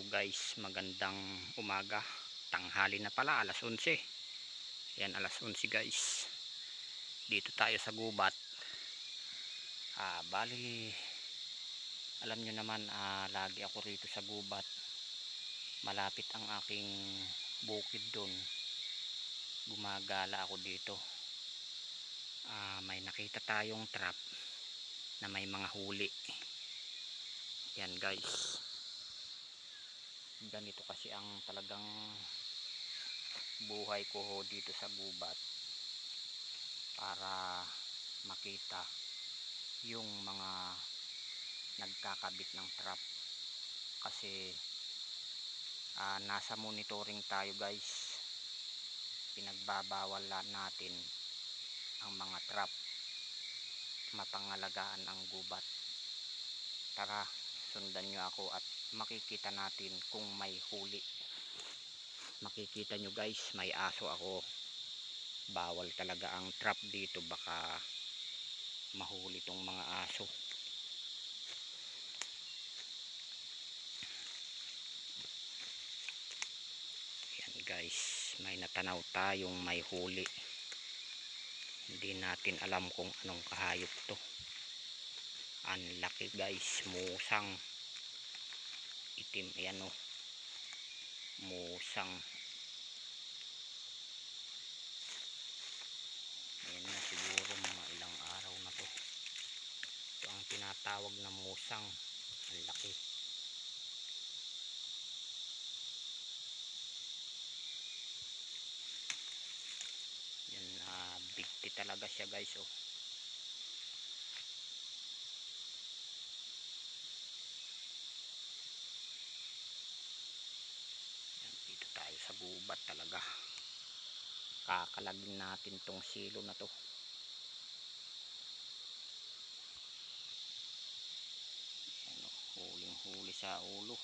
guys, magandang umaga, tanghali na pala, alas 11. Yan, alas 11 guys. Dito tayo sa gubat. Bali, alam nyo naman, lagi ako rito sa gubat. Malapit ang aking bukid doon. Gumagala ako dito. May nakita tayong trap na may mga huli. Yan guys. Ganito kasi ang talagang buhay ko dito sa gubat, para makita yung mga nagkakabit ng trap. Kasi nasa monitoring tayo guys, pinagbabawal natin ang mga trap, mapangalagaan ang gubat. Tara, sundan nyo ako at makikita natin kung may huli. Makikita nyo guys, may aso ako. Bawal talaga ang trap dito, baka mahuli tong mga aso. Yan guys, may natanaw tayong may huli. Hindi natin alam kung anong kahayop to. Ang laki guys, musang itim. Ayan o, musang. Ayan na, siguro mga ilang araw na to. Ito ang tinatawag na musang. Ang laki. Yan, bigti talaga siya guys oh. Yan, dito tayo sa gubat talaga. Kakalagin natin tong silo na to. Ano, huling huli sa ulo.